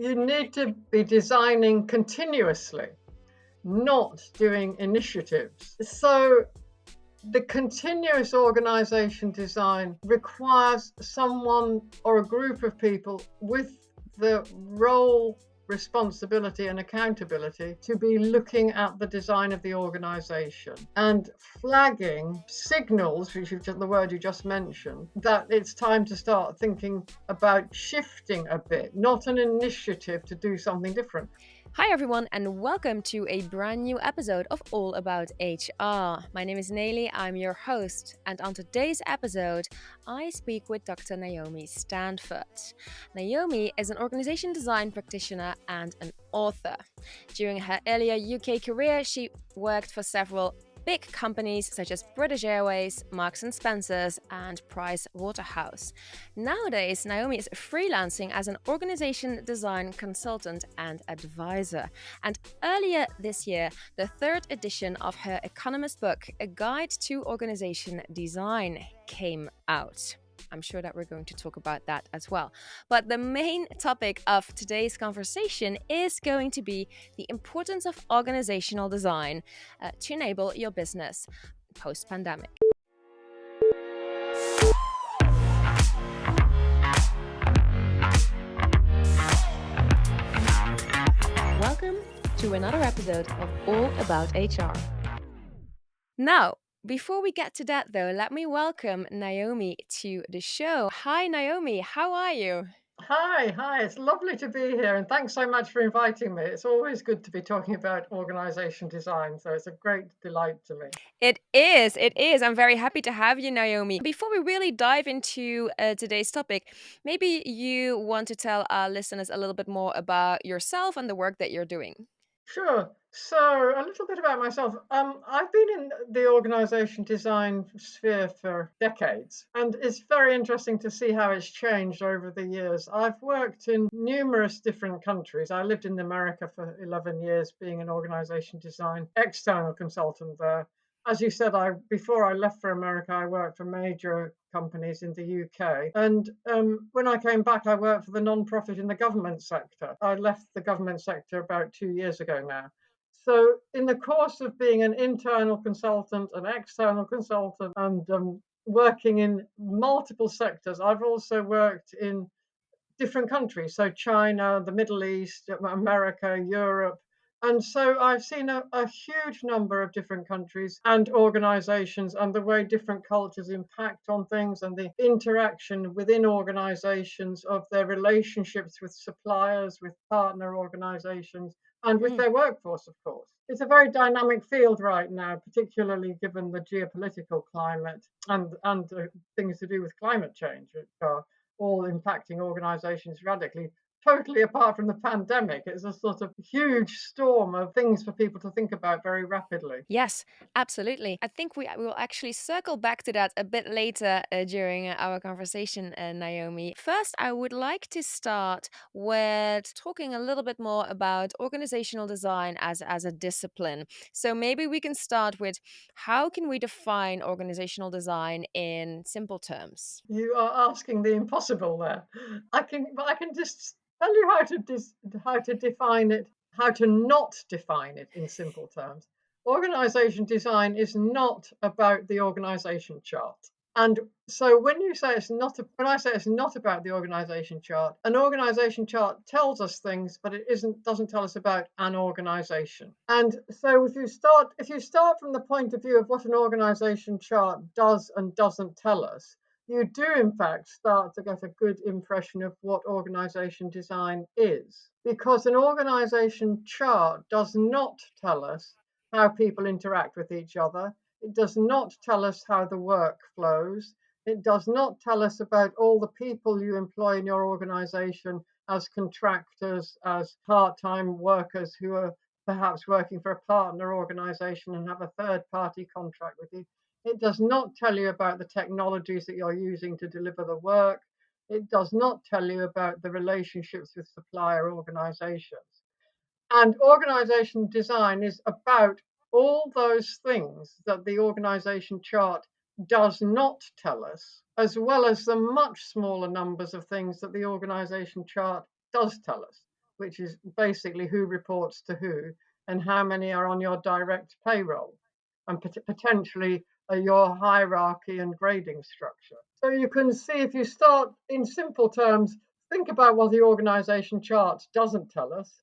You need to be designing continuously, not doing initiatives. So the continuous organization design requires someone or a group of people with the role, responsibility, and accountability to be looking at the design of the organization and flagging signals, which is the word you just mentioned, that it's time to start thinking about shifting a bit, not an initiative to do something different. Hi, everyone, and welcome to a brand new episode of All About HR. My name is Nelly, I'm your host, and on today's episode, I speak with Dr. Naomi Stanford. Naomi is an organization design practitioner and an author. During her earlier UK career, she worked for several big companies such as British Airways, Marks & Spencer's, and Price Waterhouse. Nowadays, Naomi is freelancing as an organization design consultant and advisor. And earlier this year, the third edition of her Economist book, A Guide to Organization Design, came out. I'm sure that we're going to talk about that as well. But the main topic of today's conversation is going to be the importance of organizational design to enable your business post-pandemic. Welcome to another episode of All About HR. Now, before we get to that, though, let me welcome Naomi to the show. Hi, Naomi. How are you? Hi, it's lovely to be here, and thanks so much for inviting me. It's always good to be talking about organization design, so it's a great delight to me. It is. It is. I'm very happy to have you, Naomi. Before we really dive into today's topic, maybe you want to tell our listeners a little bit more about yourself and the work that you're doing. Sure. So, a little bit about myself. I've been in the organization design sphere for decades, and it's very interesting to see how it's changed over the years. I've worked in numerous different countries. I lived in America for 11 years, being an organization design external consultant there. As you said, before I left for America, I worked for major companies in the UK. And when I came back, I worked for the non-profit in the government sector. I left the government sector about 2 years ago now. So, in the course of being an internal consultant, an external consultant, and working in multiple sectors, I've also worked in different countries. So, China, the Middle East, America, Europe. And so I've seen a huge number of different countries and organizations and the way different cultures impact on things and the interaction within organizations of their relationships with suppliers, with partner organizations, and with their workforce, of course. It's a very dynamic field right now, particularly given the geopolitical climate and things to do with climate change, which are all impacting organizations radically. Totally apart from the pandemic, it's a sort of huge storm of things for people to think about very rapidly. Yes, absolutely. I think we will actually circle back to that a bit later during our conversation, Naomi. First, I would like to start with talking a little bit more about organizational design as a discipline. So maybe we can start with how can we define organizational design in simple terms? You are asking the impossible there. I can just tell you how to define it, how to not define it in simple terms. Organization design is not about the organization chart. And so when I say it's not about the organization chart, an organization chart tells us things, but it doesn't tell us about an organization. And so if you start from the point of view of what an organization chart does and doesn't tell us, you do in fact start to get a good impression of what organization design is. Because an organization chart does not tell us how people interact with each other. It does not tell us how the work flows. It does not tell us about all the people you employ in your organization as contractors, as part-time workers who are perhaps working for a partner organization and have a third-party contract with you. It does not tell you about the technologies that you're using to deliver the work. It does not tell you about the relationships with supplier organizations. And organization design is about all those things that the organization chart does not tell us, as well as the much smaller numbers of things that the organization chart does tell us. which is basically who reports to who and how many are on your direct payroll, and potentially your hierarchy and grading structure. So you can see, if you start in simple terms, think about what the organization chart doesn't tell us,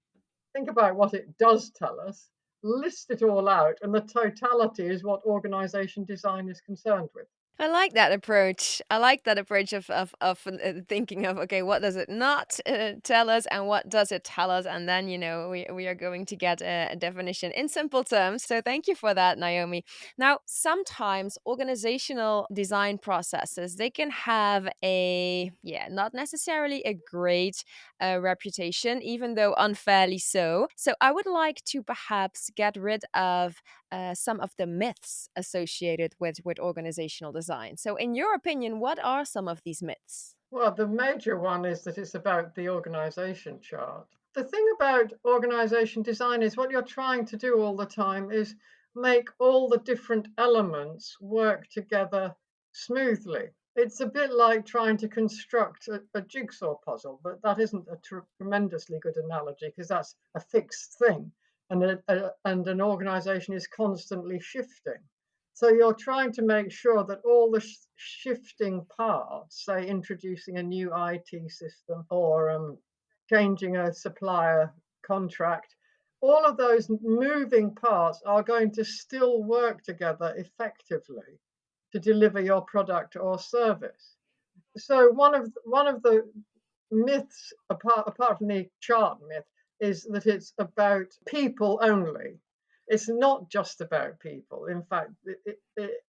think about what it does tell us, list it all out, and the totality is what organization design is concerned with. I like that approach. I like that approach of thinking of, okay, what does it not tell us, and what does it tell us, and then we are going to get a definition in simple terms. So thank you for that, Naomi. Now, sometimes organizational design processes, they can have a, yeah, not necessarily a great reputation, even though unfairly so. So I would like to perhaps get rid of some of the myths associated with organizational design. So, in your opinion, what are some of these myths? Well, the major one is that it's about the organization chart. The thing about organization design is what you're trying to do all the time is make all the different elements work together smoothly. It's a bit like trying to construct a jigsaw puzzle, but that isn't a tremendously good analogy because that's a fixed thing, and and an organization is constantly shifting. So you're trying to make sure that all the shifting parts, say introducing a new IT system or changing a supplier contract, all of those moving parts are going to still work together effectively to deliver your product or service. So one of the myths, apart from the chart myth, is that it's about people only. It's not just about people. In fact,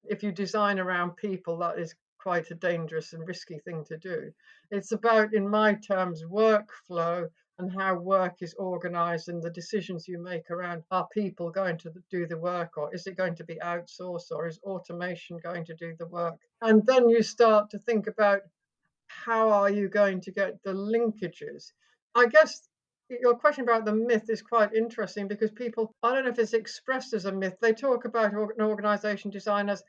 if you design around people, that is quite a dangerous and risky thing to do. It's about, in my terms, workflow and how work is organized and the decisions you make around, are people going to do the work, or is it going to be outsourced, or is automation going to do the work? And then you start to think about, how are you going to get the linkages? I guess your question about the myth is quite interesting because people, I don't know if it's expressed as a myth, they talk about an organization design as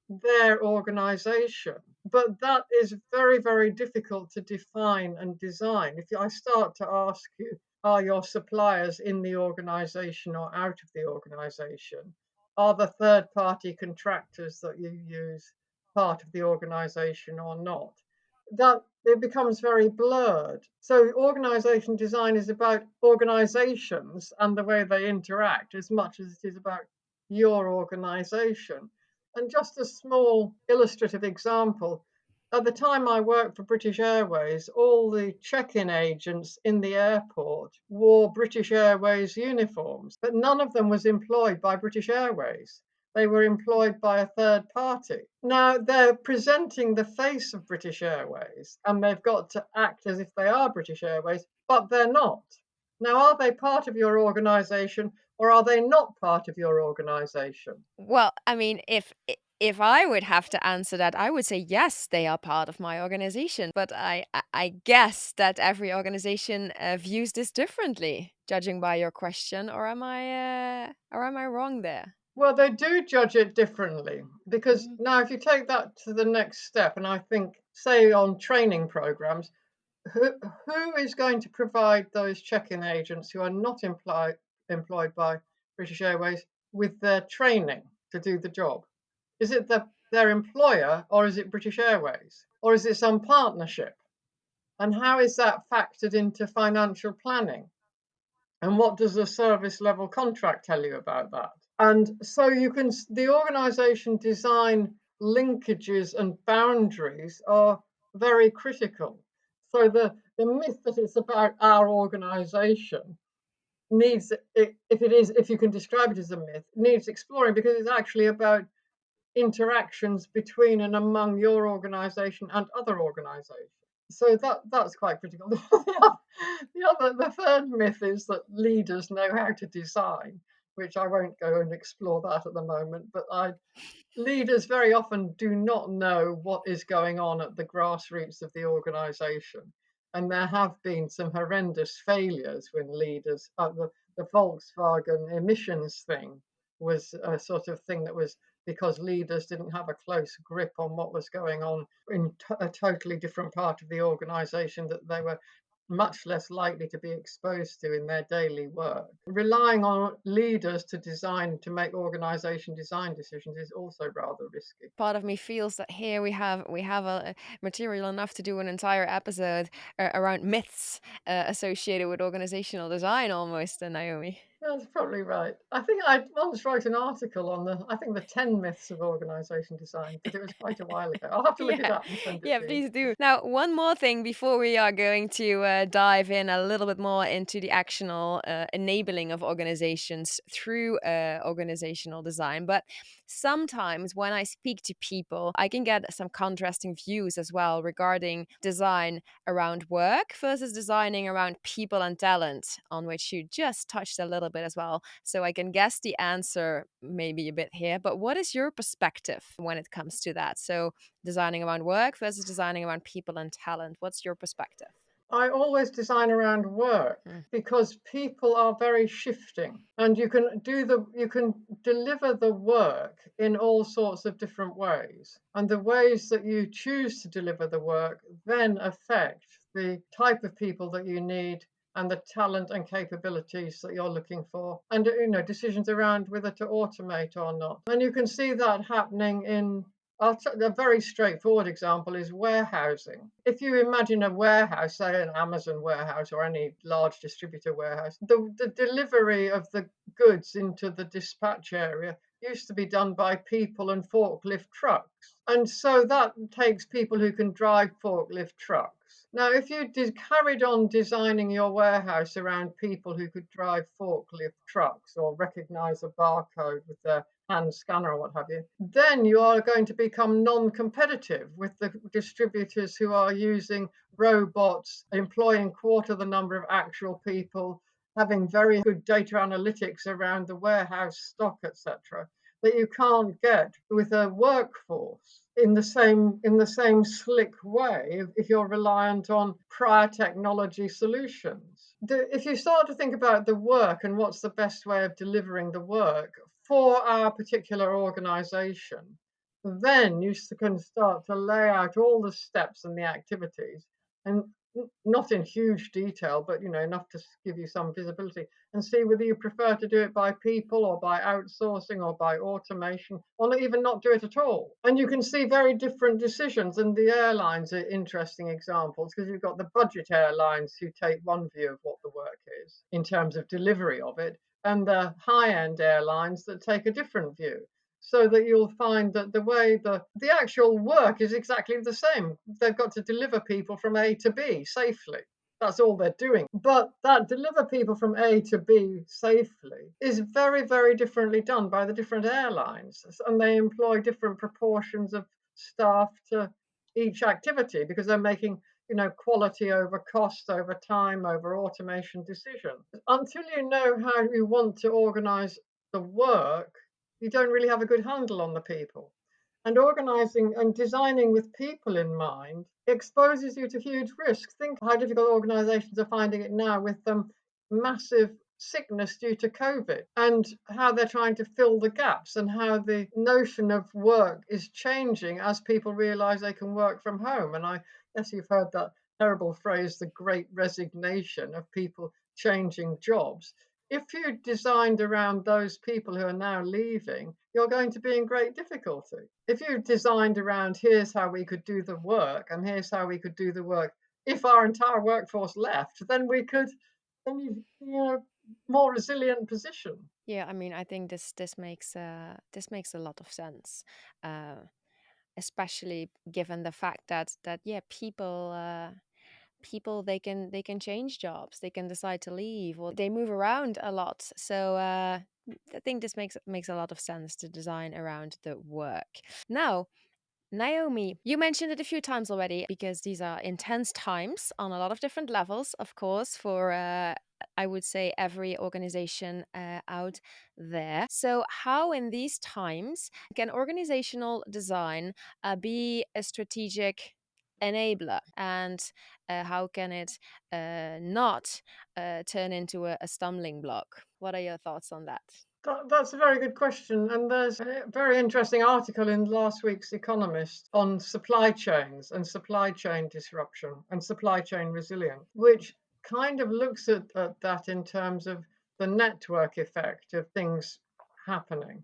their organization, but that is very, very difficult to define and design. If I start to ask you, are your suppliers in the organization or out of the organization? Are the third party contractors that you use part of the organization or not? That it becomes very blurred. So organization design is about organizations and the way they interact as much as it is about your organization. And just a small illustrative example, at the time I worked for British Airways, all the check-in agents in the airport wore British Airways uniforms, but none of them was employed by British Airways. They were employed by a third party. Now they're presenting the face of British Airways and they've got to act as if they are British Airways, but they're not. Now, are they part of your organization or are they not part of your organization? Well, I mean, if I would have to answer that, I would say yes, they are part of my organization. But I guess that every organization views this differently, judging by your question. Or am I wrong there? Well, they do judge it differently because Mm. now, if you take that to the next step, and I think, say, on training programs, who is going to provide those check-in agents who are not employed by British Airways with their training to do the job? Is it their employer, or is it British Airways, or is it some partnership? And how is that factored into financial planning? And what does the service level contract tell you about that? And so the organization design linkages and boundaries are very critical. So the myth that it's about our organization needs, if you can describe it as a myth, needs exploring, because it's actually about interactions between and among your organization and other organizations. So that's quite critical. The third myth is that leaders know how to design, which I won't go and explore that at the moment. But leaders very often do not know what is going on at the grassroots of the organization. And there have been some horrendous failures when leaders, the Volkswagen emissions thing was a sort of thing that was because leaders didn't have a close grip on what was going on in a totally different part of the organization that they were much less likely to be exposed to in their daily work. Relying on leaders to make organization design decisions is also rather risky. Part of me feels that here we have a material enough to do an entire episode around myths associated with organizational design, almost, Naomi. That's probably right. I think I once wrote an article on the 10 myths of organization design, but it was quite a while ago. I'll have to look it Yeah, up and send it yeah, to you. please do. Now, one more thing before we are going to dive in a little bit more into the actional enabling of organizations through organizational design. But sometimes when I speak to people, I can get some contrasting views as well regarding design around work versus designing around people and talent, on which you just touched a little bit as well. So I can guess the answer maybe a bit here. But what is your perspective when it comes to that? So, designing around work versus designing around people and talent. What's your perspective? I always design around work Mm. because people are very shifting and you can deliver the work in all sorts of different ways. And the ways that you choose to deliver the work then affect the type of people that you need and the talent and capabilities that you're looking for, and decisions around whether to automate or not. And you can see that happening in a very straightforward example is warehousing. If you imagine a warehouse, say an Amazon warehouse or any large distributor warehouse, the delivery of the goods into the dispatch area used to be done by people and forklift trucks. And so that takes people who can drive forklift trucks. Now, if you carried on designing your warehouse around people who could drive forklift trucks or recognize a barcode with their hand scanner or what have you, then you are going to become non-competitive with the distributors who are using robots, employing quarter the number of actual people, having very good data analytics around the warehouse stock, etc., that you can't get with a workforce in the same slick way if you're reliant on prior technology solutions. If you start to think about the work and what's the best way of delivering the work for our particular organization, then you can start to lay out all the steps and the activities, and not in huge detail, but enough to give you some visibility, and see whether you prefer to do it by people or by outsourcing or by automation, or even not do it at all. And you can see very different decisions. And the airlines are interesting examples because you've got the budget airlines who take one view of what the work is in terms of delivery of it, and the high-end airlines that take a different view. So that you'll find that the actual work is exactly the same. They've got to deliver people from A to B safely. That's all they're doing. But that deliver people from A to B safely is very, very differently done by the different airlines. And they employ different proportions of staff to each activity because they're making quality over cost, over time, over automation decisions. Until you know how you want to organize the work, you don't really have a good handle on the people. And organizing and designing with people in mind exposes you to huge risks. Think how difficult organizations are finding it now with massive sickness due to COVID, and how they're trying to fill the gaps, and how the notion of work is changing as people realize they can work from home. And I guess you've heard that terrible phrase, the great resignation of people changing jobs. If you designed around those people who are now leaving, you're going to be in great difficulty. If you designed around here's how we could do the work and here's how we could do the work, if our entire workforce left, then you more resilient position. Yeah, I mean, I think this makes a lot of sense, uh, especially given the fact that yeah, people they can change jobs, they can decide to leave, or they move around a lot. So I think this makes a lot of sense to design around the work. Now, Naomi, you mentioned it a few times already because these are intense times on a lot of different levels, of course, for I would say every organization out there. So, how in these times can organizational design be a strategic enabler, and how can it not turn into a stumbling block? What are your thoughts on that? That's a very good question. And there's a very interesting article in last week's Economist on supply chains and supply chain disruption and supply chain resilience, which kind of looks at that in terms of the network effect of things happening.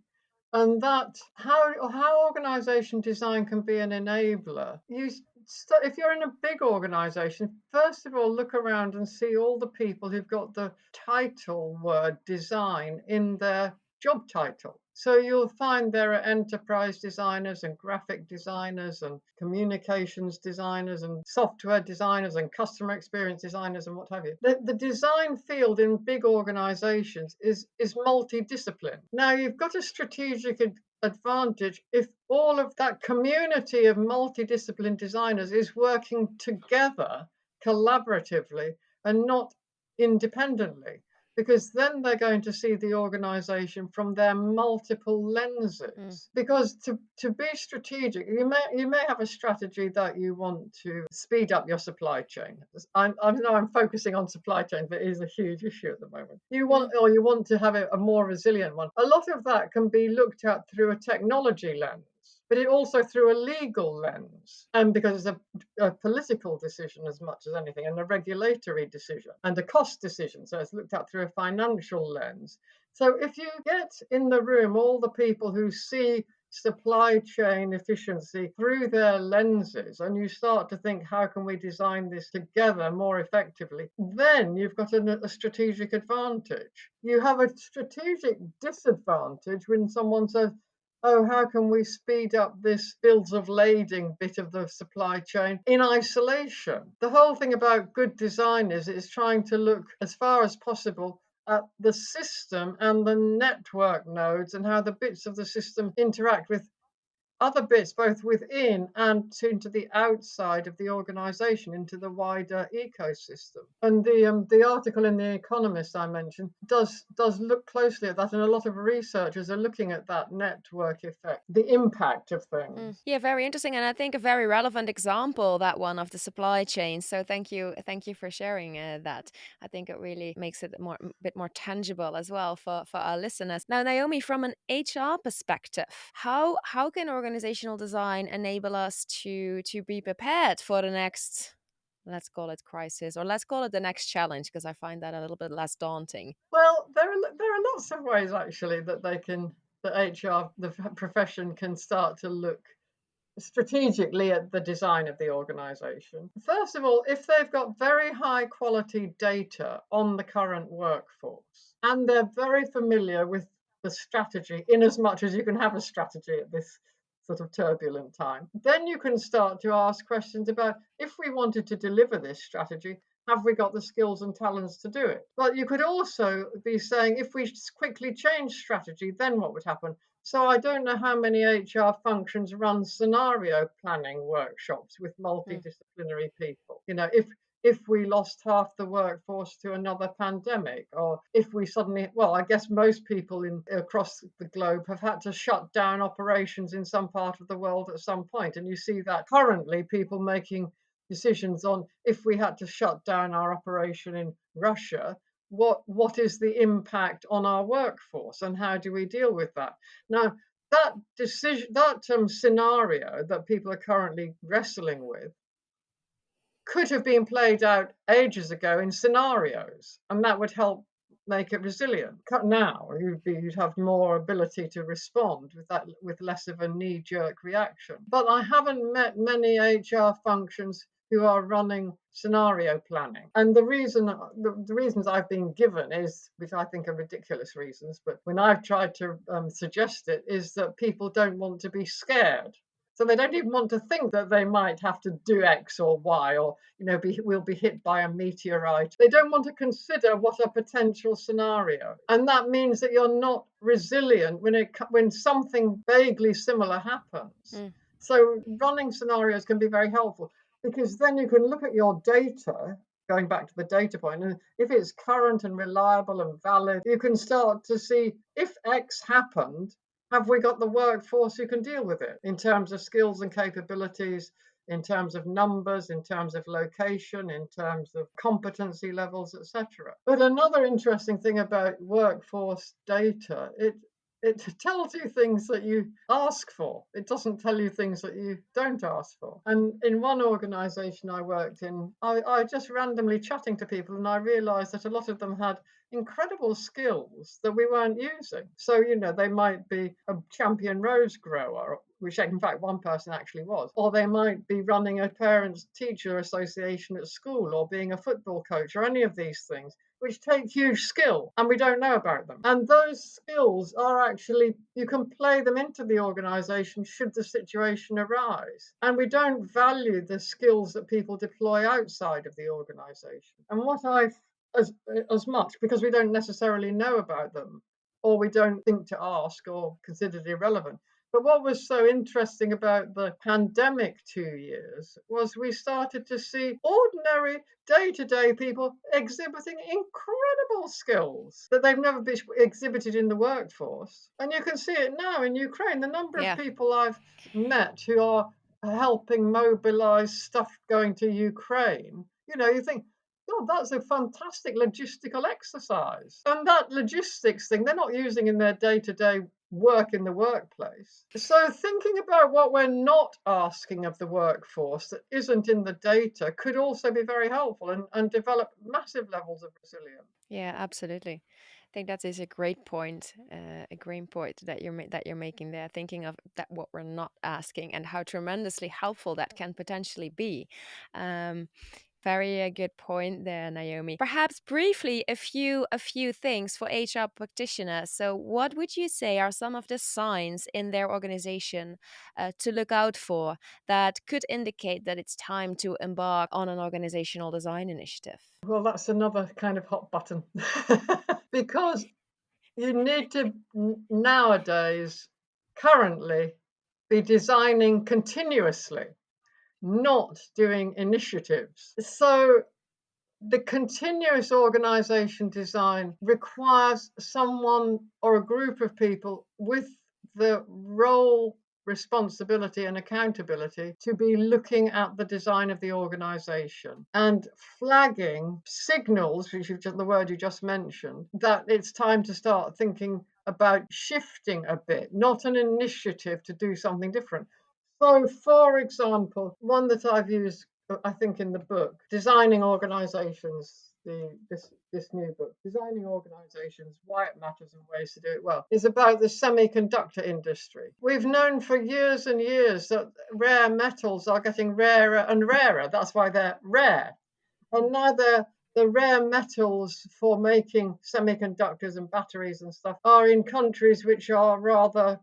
And that how organization design can be an enabler. If you're in a big organization, first of all, look around and see all the people who've got the title word design in their job title. So you'll find there are enterprise designers and graphic designers and communications designers and software designers and customer experience designers and what have you. The design field in big organizations is multidiscipline. Now you've got a strategic advantage if all of that community of multidiscipline designers is working together collaboratively and not independently, because then they're going to see the organization from their multiple Mm. lenses. Because to be strategic, you may have a strategy that you want to speed up your supply chain. I know I'm focusing on supply chain, but it is a huge issue at the moment. Mm. You want to have a more resilient one. A lot of that can be looked at through a technology lens, but it also through a legal lens, and because it's a political decision as much as anything, and a regulatory decision, and a cost decision. So it's looked at through a financial lens. So if you get in the room all the people who see supply chain efficiency through their lenses, and you start to think, how can we design this together more effectively, then you've got a strategic advantage. You have a strategic disadvantage when someone says, oh, how can we speed up this bills of lading bit of the supply chain in isolation? The whole thing about good design is trying to look as far as possible at the system and the network nodes and how the bits of the system interact with other bits, both within and into the outside of the organization, into the wider ecosystem. And the article in The Economist I mentioned does look closely at that, and a lot of researchers are looking at that network effect, the impact of things. Yeah, very interesting, and I think a very relevant example, that one of the supply chain. So thank you for sharing that. I think it really makes it a bit more tangible as well for our listeners. Now, Naomi, from an HR perspective, how can organizational design enable us to be prepared for the next, let's call it crisis, or let's call it the next challenge, because I find that a little bit less daunting. Well, there are lots of ways actually that HR, the profession, can start to look strategically at the design of the organization. First of all, if they've got very high quality data on the current workforce and they're very familiar with the strategy, in as much as you can have a strategy at this sort of turbulent time, then you can start to ask questions about, if we wanted to deliver this strategy, have we got the skills and talents to do it? But you could also be saying, if we quickly change strategy, then what would happen? So I don't know how many HR functions run scenario planning workshops with Mm. multidisciplinary people. If we lost half the workforce to another pandemic, or if we suddenly, well, I guess most people across the globe have had to shut down operations in some part of the world at some point, and you see that currently people making decisions on, if we had to shut down our operation in Russia, what is the impact on our workforce, and how do we deal with that? Now, that decision, that scenario that people are currently wrestling with, could have been played out ages ago in scenarios, and that would help make it resilient. Now you'd have more ability to respond with less of a knee-jerk reaction. But I haven't met many HR functions who are running scenario planning, and the reasons I've been given is, which I think are ridiculous reasons, but when I've tried to suggest it, is that people don't want to be scared. So they don't even want to think that they might have to do X or Y, or we'll be hit by a meteorite. They don't want to consider what a potential scenario, and that means that you're not resilient when something vaguely similar happens. Mm. So running scenarios can be very helpful, because then you can look at your data. Going back to the data point, and if it's current and reliable and valid, you can start to see, if X happened, have we got the workforce who can deal with it in terms of skills and capabilities, in terms of numbers, in terms of location, in terms of competency levels, etc. But another interesting thing about workforce data, It tells you things that you ask for. It doesn't tell you things that you don't ask for. And in one organization I worked in, I just randomly chatting to people, and I realized that a lot of them had incredible skills that we weren't using. So, they might be a champion rose grower, which in fact one person actually was, or they might be running a parents teacher association at school, or being a football coach, or any of these things, which take huge skill and we don't know about them. And those skills are actually, you can play them into the organization should the situation arise. And we don't value the skills that people deploy outside of the organization. And what I've, as much because we don't necessarily know about them, or we don't think to ask or consider it irrelevant. But what was so interesting about the pandemic 2 years was we started to see ordinary day to day people exhibiting incredible skills that they've never been exhibited in the workforce. And you can see it now in Ukraine. The number of Yeah. people I've met who are helping mobilize stuff going to Ukraine, you think, God, that's a fantastic logistical exercise. And that logistics thing, they're not using in their day to day work in the workplace. So, thinking about what we're not asking of the workforce that isn't in the data could also be very helpful and develop massive levels of resilience. Yeah, absolutely. I think that is a great point that you're making there. Thinking of that, what we're not asking, and how tremendously helpful that can potentially be. Um, Very good point there, Naomi. Perhaps briefly, a few things for HR practitioners. So, what would you say are some of the signs in their organization to look out for that could indicate that it's time to embark on an organizational design initiative? Well, that's another kind of hot button because you need to nowadays, currently, be designing continuously, not doing initiatives. So the continuous organization design requires someone or a group of people with the role, responsibility, and accountability to be looking at the design of the organization and flagging signals, which is the word you just mentioned, that it's time to start thinking about shifting a bit, not an initiative to do something different. So, for example, one that I've used, I think, in the book, Designing Organizations, this new book, Designing Organizations, Why It Matters and Ways to Do It Well, is about the semiconductor industry. We've known for years and years that rare metals are getting rarer and rarer. That's why they're rare. And now the rare metals for making semiconductors and batteries and stuff are in countries which are rather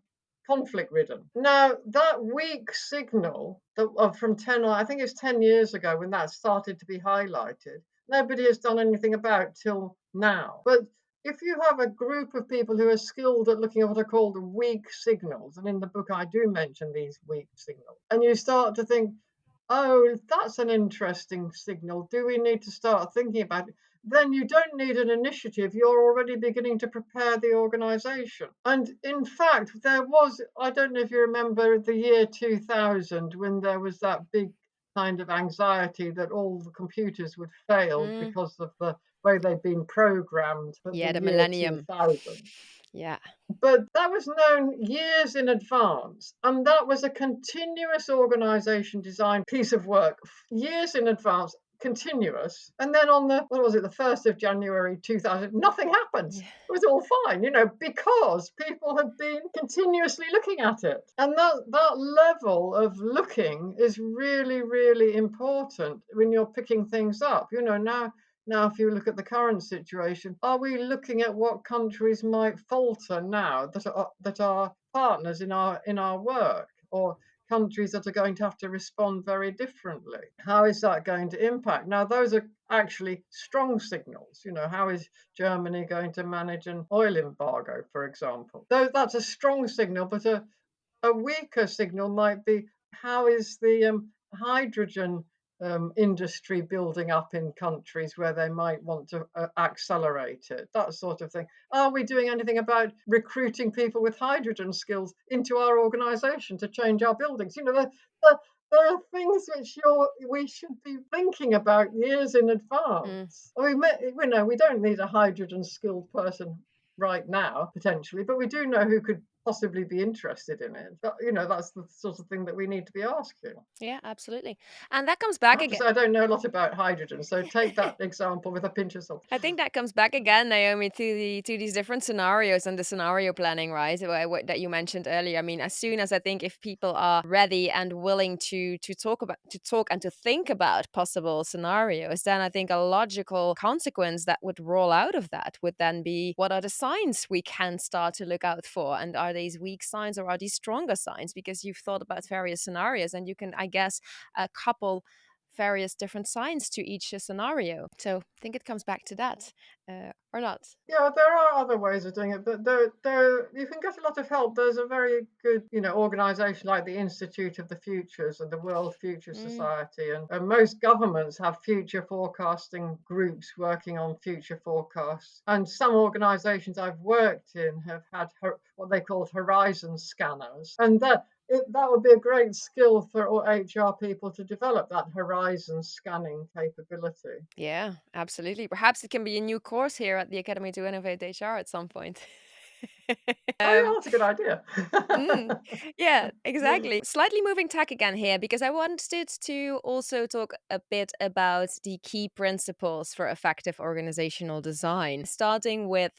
conflict ridden. Now, that weak signal that from 10, I think it's 10 years ago when that started to be highlighted, nobody has done anything about till now. But if you have a group of people who are skilled at looking at what are called weak signals, and in the book I do mention these weak signals, and you start to think, oh, that's an interesting signal. Do we need to start thinking about it? Then you don't need an initiative. You're already beginning to prepare the organization. And in fact, I don't know if you remember the year 2000 when there was that big kind of anxiety that all the computers would fail Mm, because of the way they'd been programmed at the yeah, the year millennium. 2000. Yeah. But that was known years in advance, and that was a continuous organization design piece of work, years in advance, continuous. And then on what was it, the 1st of January 2000, nothing happened. Yeah. It was all fine, because people had been continuously looking at it. And that level of looking is really, really important when you're picking things up. Now, if you look at the current situation, are we looking at what countries might falter now that are partners in our work, or countries that are going to have to respond very differently? How is that going to impact? Now, those are actually strong signals. How is Germany going to manage an oil embargo, for example? That's a strong signal, but a weaker signal might be, how is the hydrogen industry building up in countries where they might want to accelerate it, that sort of thing. Are we doing anything about recruiting people with hydrogen skills into our organization to change our buildings? There are things which we should be thinking about years in Mm. advance. We don't need a hydrogen skilled person right now, potentially, but we do know who could possibly be interested in it. But, that's the sort of thing that we need to be asking. Yeah, absolutely. And that comes I back have to again. say, I don't know a lot about hydrogen, so take that example with a pinch of salt. I think that comes back again, Naomi, to these different scenarios and the scenario planning, right? That you mentioned earlier. I mean, as soon as I think if people are ready and willing to talk and to think about possible scenarios, then I think a logical consequence that would roll out of that would then be, what are the signs we can start to look out for, and are these weak signs or are these stronger signs? Because you've thought about various scenarios, and you can, I guess, couple various different signs to each scenario. So I think it comes back to that, or not. Yeah, there are other ways of doing it, but there you can get a lot of help. There's a very good, organisation like the Institute of the Futures and the World Future Mm, Society, and most governments have future forecasting groups working on future forecasts. And some organisations I've worked in have had what they call horizon scanners, and that would be a great skill for all HR people to develop that horizon scanning capability. yeah, absolutely. Perhaps it can be a new course here at the Academy to Innovate HR at some point. Oh, yeah, um, that's a good idea. Mm, yeah, exactly. Slightly moving tack again here because I wanted to also talk a bit about the key principles for effective organizational design. Starting with,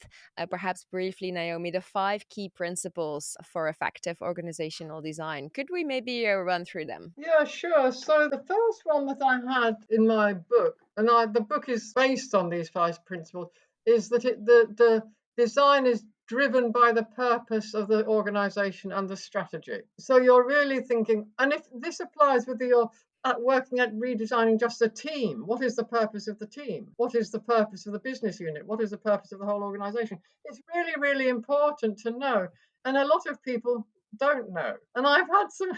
perhaps briefly, Naomi, the five key principles for effective organizational design. Could we maybe run through them? Yeah, sure. So the first one that I had in my book, and the book is based on these five principles, is that the design is driven by the purpose of the organization and the strategy. So you're really thinking, and if this applies with your at working at redesigning just a team, what is the purpose of the team? What is the purpose of the business unit? What is the purpose of the whole organization? It's really, really important to know. And a lot of people don't know. And I've had some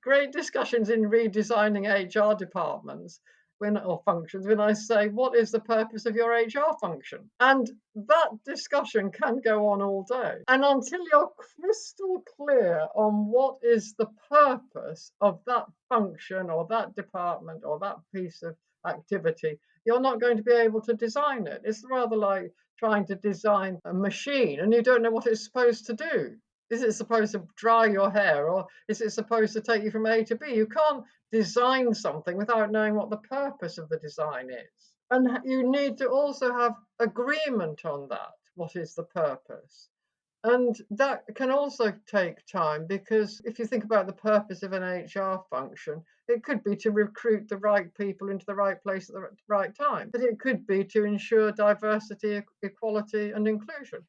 great discussions in redesigning HR departments or functions when I say, what is the purpose of your HR function? And that discussion can go on all day. And until you're crystal clear on what is the purpose of that function or that department or that piece of activity, you're not going to be able to design it. It's rather like trying to design a machine and you don't know what it's supposed to do. Is it supposed to dry your hair or is it supposed to take you from A to B? You can't design something without knowing what the purpose of the design is. And you need to also have agreement on that. What is the purpose? And that can also take time because if you think about the purpose of an HR function, it could be to recruit the right people into the right place at the right time. But it could be to ensure diversity, equality, and inclusion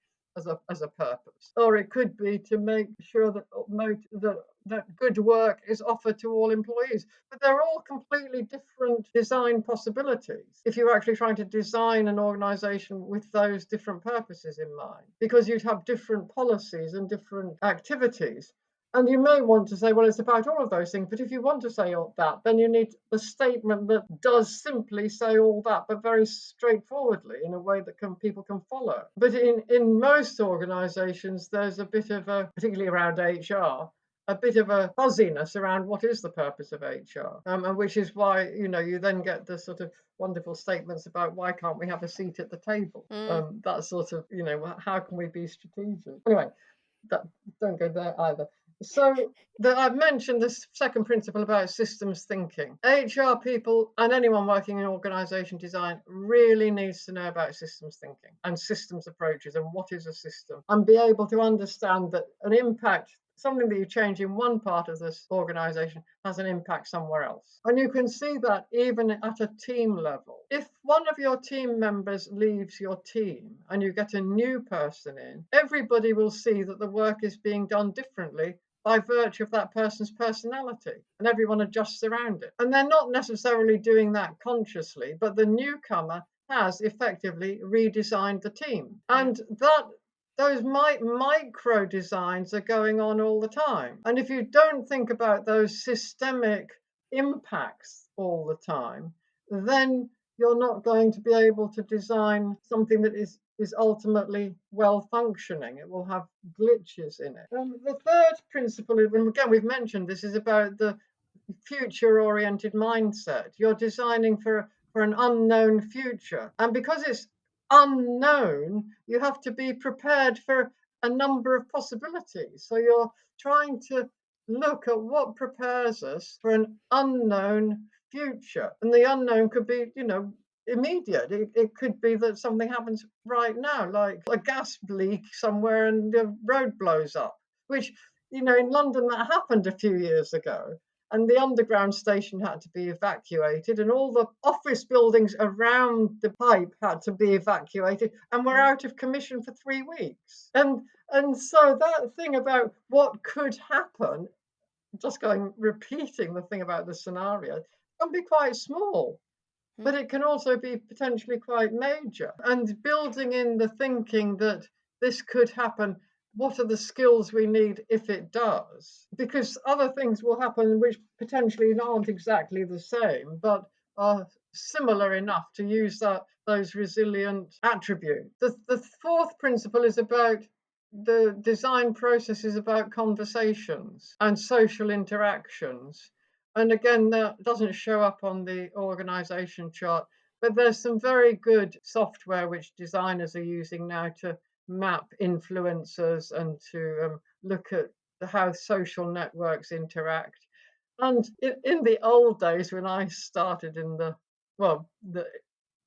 as a purpose. Or it could be to make sure that good work is offered to all employees. But they're all completely different design possibilities if you're actually trying to design an organization with those different purposes in mind, because you'd have different policies and different activities. And you may want to say, well, it's about all of those things. But if you want to say all that, then you need a statement that does simply say all that, but very straightforwardly in a way that people can follow. But in most organizations, there's a bit of a, particularly around HR, a bit of a fuzziness around what is the purpose of HR, and which is why you then get the sort of wonderful statements about why can't we have a seat at the table, Mm, that sort of how can we be strategic anyway. That don't go there either. So I've mentioned this second principle about systems thinking. HR people and anyone working in organization design really needs to know about systems thinking and systems approaches and what is a system, and be able to understand that an impact, something that you change in one part of this organization has an impact somewhere else. And you can see that even at a team level. If one of your team members leaves your team and you get a new person in, everybody will see that the work is being done differently by virtue of that person's personality, and everyone adjusts around it. And they're not necessarily doing that consciously, but the newcomer has effectively redesigned the team. yeah. And those micro designs are going on all the time. And if you don't think about those systemic impacts all the time, then you're not going to be able to design something that is ultimately well functioning. It will have glitches in it. The third principle, and again we've mentioned this, is about the future oriented mindset. You're designing for an unknown future, and because it's unknown, you have to be prepared for a number of possibilities. So you're trying to look at what prepares us for an unknown future. And the unknown could be, immediate. It could be that something happens right now, like a gas leak somewhere and the road blows up, which, in London that happened a few years ago. And the underground station had to be evacuated, and all the office buildings around the pipe had to be evacuated, and were Mm. out of commission for 3 weeks. And so that thing about what could happen, just going repeating the thing about the scenario, can be quite small, Mm. but it can also be potentially quite major. And building in the thinking that this could happen, what are the skills we need if it does? Because other things will happen which potentially aren't exactly the same, but are similar enough to use those resilient attributes. The fourth principle is about the design process is about conversations and social interactions. And again, that doesn't show up on the organization chart, but there's some very good software which designers are using now to map influencers and to look at how social networks interact. And in the old days, when I started in well, the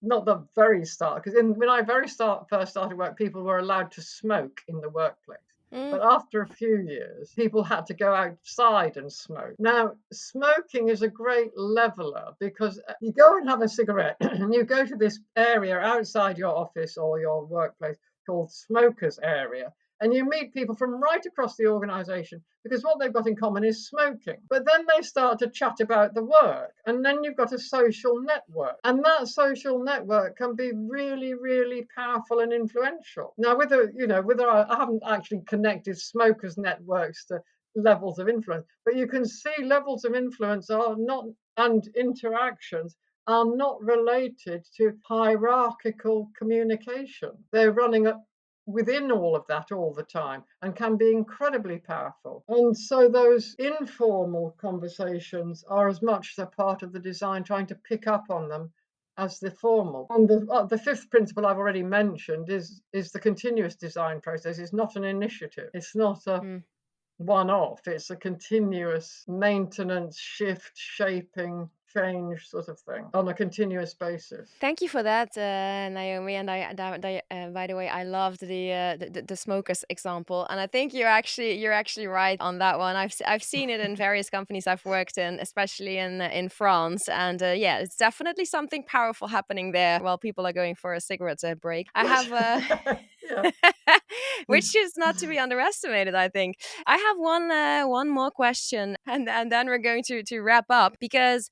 not the very start, because when I first started work, people were allowed to smoke in the workplace. Mm. But after a few years, people had to go outside and smoke. Now, smoking is a great leveler because you go and have a cigarette and you go to this area outside your office or your workplace called smokers area, and you meet people from right across the organization because what they've got in common is smoking. But then they start to chat about the work, and then you've got a social network. And that social network can be really, really powerful and influential. Now, whether I haven't actually connected smokers' networks to levels of influence, but you can see levels of influence are not, and interactions are not related to hierarchical communication. They're running within all of that all the time and can be incredibly powerful. And so those informal conversations are as much a part of the design, trying to pick up on them, as the formal. And the fifth principle I've already mentioned is the continuous design process. It's not an initiative. It's not a Mm. one-off. It's a continuous maintenance, shift, shaping, change sort of thing on a continuous basis. Thank you for that, Naomi. And by the way, I loved the smokers example, and I think you're actually right on that one. I've seen it in various companies I've worked in, especially in France, and yeah, it's definitely something powerful happening there while people are going for a cigarette break. I have. Yeah. Which is not to be underestimated, I think. I have one more question, and then we're going to wrap up because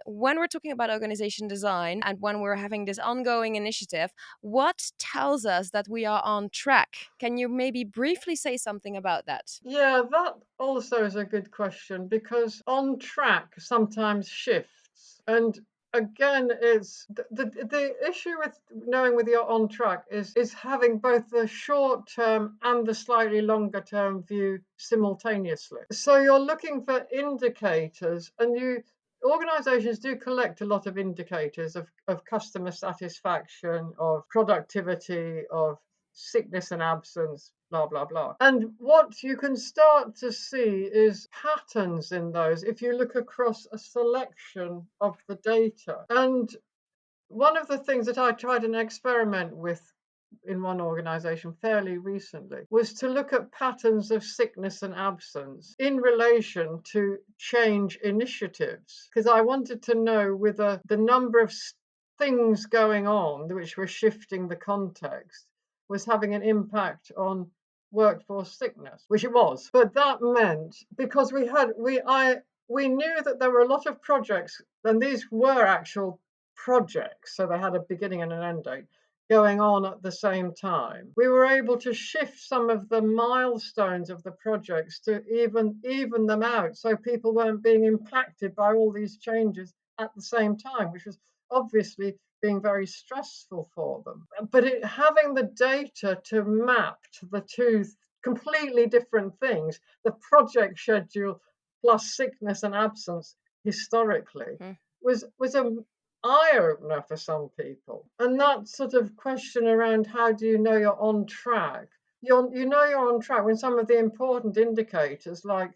when we're talking about organization design and when we're having this ongoing initiative, what tells us that we are on track? Can you maybe briefly say something about that? Yeah, that also is a good question because on track sometimes shifts. And again, it's the issue with knowing whether you're on track is having both the short term and the slightly longer term view simultaneously. So you're looking for indicators, and organizations do collect a lot of indicators of customer satisfaction, of productivity, of sickness and absence, blah, blah, blah. And what you can start to see is patterns in those if you look across a selection of the data. And one of the things that I tried an experiment with in one organization fairly recently was to look at patterns of sickness and absence in relation to change initiatives, because I wanted to know whether the number of things going on which were shifting the context was having an impact on workforce sickness, which it was. But that meant because we knew that there were a lot of projects, and these were actual projects, so they had a beginning and an end date going on at the same time. We were able to shift some of the milestones of the projects to even them out, so people weren't being impacted by all these changes at the same time, which was obviously being very stressful for them. But having the data to map to the two completely different things, the project schedule plus sickness and absence historically, Hmm. was a eye-opener for some people. And that sort of question around how do you know you're on track? You know you're on track when some of the important indicators like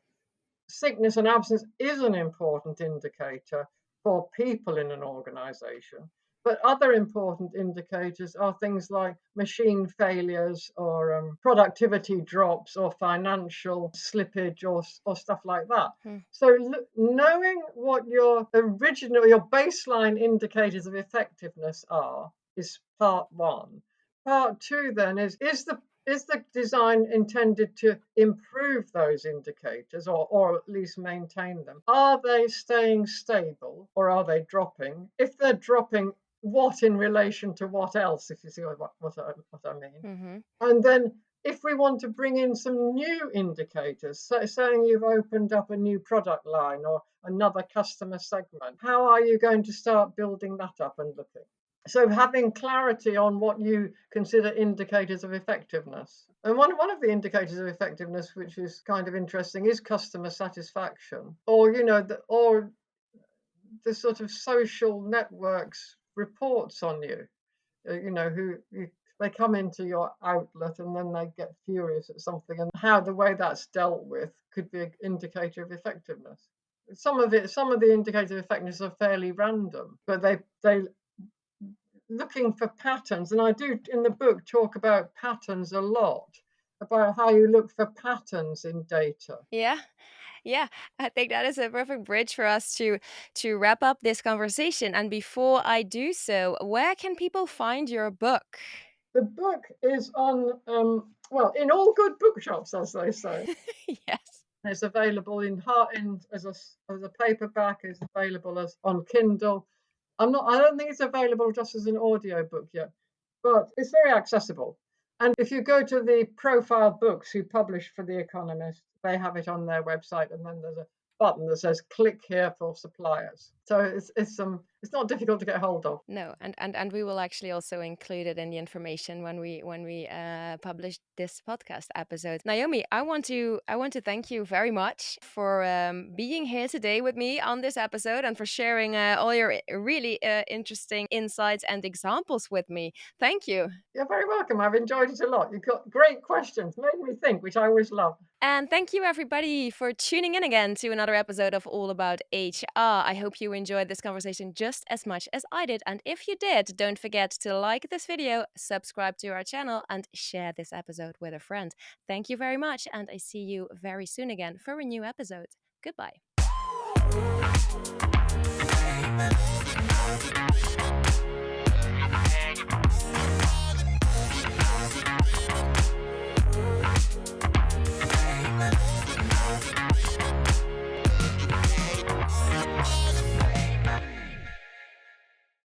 sickness and absence is an important indicator for people in an organization. But other important indicators are things like machine failures or productivity drops or financial slippage or stuff like that. Hmm. So knowing what your baseline indicators of effectiveness are is part one. Part two then is the design intended to improve those indicators or at least maintain them? Are they staying stable or are they dropping? If they're dropping, what in relation to what else, if you see what I mean? Mm-hmm. And then if we want to bring in some new indicators, so saying you've opened up a new product line or another customer segment, how are you going to start building that up and looking? So having clarity on what you consider indicators of effectiveness. And one of the indicators of effectiveness, which is kind of interesting, is customer satisfaction, or or the sort of social networks reports on you. They come into your outlet and then they get furious at something, and how the way that's dealt with could be an indicator of effectiveness. Some of the indicators of effectiveness are fairly random, but they looking for patterns, and I do in the book talk about patterns a lot, about how you look for patterns in data. Yeah. Yeah, I think that is a perfect bridge for us to wrap up this conversation. And before I do so, where can people find your book? The book is on, well, in all good bookshops, as they say. Yes. It's available as a paperback. It's available as on Kindle. I don't think it's available just as an audio book yet, but it's very accessible. And if you go to the Profile Books, who publish for The Economist, they have it on their website, and then there's a button that says "Click here for suppliers." So it's not difficult to get hold of. No, and we will actually also include it in the information when we publish this podcast episode. Naomi, I want to thank you very much for being here today with me on this episode and for sharing all your really interesting insights and examples with me. Thank you. You're very welcome. I've enjoyed it a lot. You've got great questions, made me think, which I always love. And thank you, everybody, for tuning in again to another episode of All About HR. I hope you enjoyed this conversation just as much as I did. And if you did, don't forget to like this video, subscribe to our channel, and share this episode with a friend. Thank you very much. And I see you very soon again for a new episode. Goodbye.